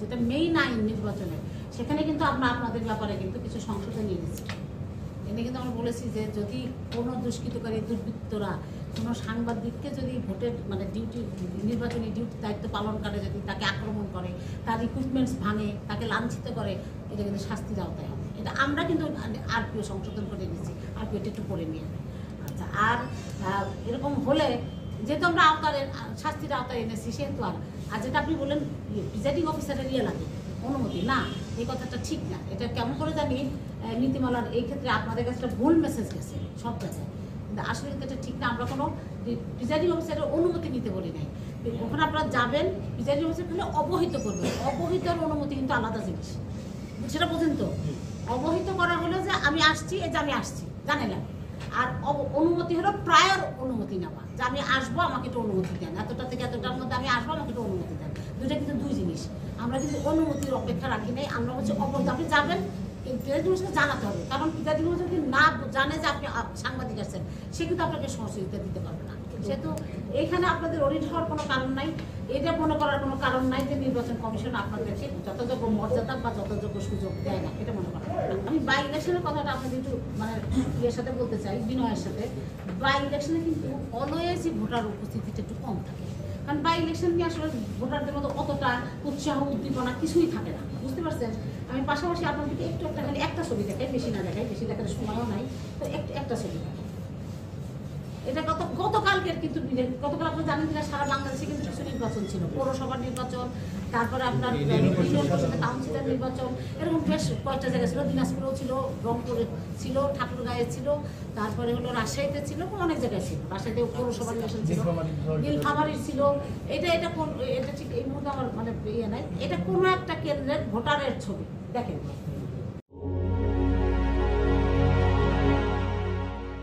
যেটা মেইন আইন নির্বাচনের, সেখানে কিন্তু আমরা আপনাদের ব্যাপারে কিন্তু কিছু সংশোধন এনেছি। এনে কিন্তু আমরা বলেছি যে যদি কোনো দুষ্কৃতকারী দুর্বৃত্তরা কোনো সাংবাদিককে যদি ভোটের মানে নির্বাচনী ডিউটি দায়িত্ব পালন করে, যদি তাকে আক্রমণ করে, তার ইকুইপমেন্টস ভাঙে, তাকে লাঞ্ছিত করে, এটা কিন্তু শাস্তির আওতায় হবে। এটা আমরা কিন্তু আরপিও সংশোধন করে নিয়েছি, আরপিওটা একটু পড়ে নিয়ে। আচ্ছা, আর এরকম হলে যেহেতু আমরা শাস্তির আওতায় এনেছি, সেহেতু আর যেটা আপনি বললেন প্রিজাইডিং অফিসারের লাগে অনুমতি, না, এই কথাটা ঠিক না। এটা কেমন করে জানি নীতিমালার এই ক্ষেত্রে আপনাদের কাছে একটা ভুল মেসেজ গেছে সব জায়গায়, কিন্তু আসলে কিন্তু এটা ঠিক না। আমরা কোনো প্রিজাইডিং অফিসারের অনুমতি নিতে বলি নাই। ওখানে আপনারা যাবেন, প্রিজাইডিং অফিসার কিন্তু অবহিত করবেন। অবহিতর অনুমতি কিন্তু আলাদা জিনিস, সেটা বোঝেন তো। অবহিত করা হলো যে আমি আসছি, এই যে আমি আসছি জানাইলাম, আর অনুমতি হলো প্রায়র অনুমতি নেওয়া, যে আমি আসবো, আমাকে একটু অনুমতি দেন, এতটা থেকে এতটার মধ্যে আমি আসবো, আমাকে একটু অনুমতি দেন। দুইটা কিন্তু দুই জিনিস। আমরা কিন্তু অনুমতির অপেক্ষা রাখি নাই, আমরা হচ্ছে আপনি যাবেন, জানাতে হবে। কারণ প্রিজাইডিং অফিসার যদি না জানে যে আপনি সাংবাদিক আসছেন, সে কিন্তু আপনাকে সহযোগিতা দিতে পারবে না। সেহেতু এইখানে আপনাদের অডিট হওয়ার কোনো কারণ নাই, এটা মনে করার কোনো কারণ নাই যে নির্বাচন কমিশন আপনাদেরকে যথাযোগ্য মর্যাদা বা যথাযোগ্য সুযোগ দেয় না, এটা মনে করেন। আমি বাই ইলেকশনের কথাটা আপনাদের একটু মানে ইয়ের সাথে বলতে চাই, বিনয়ের সাথে। বাই ইলেকশনে কিন্তু অলওয়েজই ভোটার উপস্থিতিটা একটু কম থাকে, কারণ বাই ইলেকশন নিয়ে আসলে ভোটারদের মতো অতটা উৎসাহ উদ্দীপনা কিছুই থাকে না, বুঝতে পারছেন। আমি পাশাপাশি আপনাদেরকে একটু খালি একটা ছবি দেখাই, বেশি না দেখাই, বেশি দেখার সময়ও নাই, তো একটা ছবি দেখাই। এটা গতকালকের কিন্তু গতকাল আপনি জানেন কিনা, সারা বাংলাদেশে কিন্তু কিছু নির্বাচন ছিল, পৌরসভার নির্বাচন, তারপরে আপনার কাউন্সিলর নির্বাচন, এরকম বেশ কয়েকটা জায়গা ছিল। দিনাজপুরেও ছিল, রংপুরে ছিল, ঠাকুরগাঁয়ে ছিল, তারপরে হলো রাজশাহীতে ছিল, অনেক জায়গায় ছিল। রাজশাহীতে পৌরসভা নির্বাচন ছিল, নীলফামারীর ছিল। এটা ঠিক এই মুহূর্তে আমার মানে ইয়ে নাই। এটা কোনো একটা কেন্দ্রের ভোটারের ছবি দেখেন।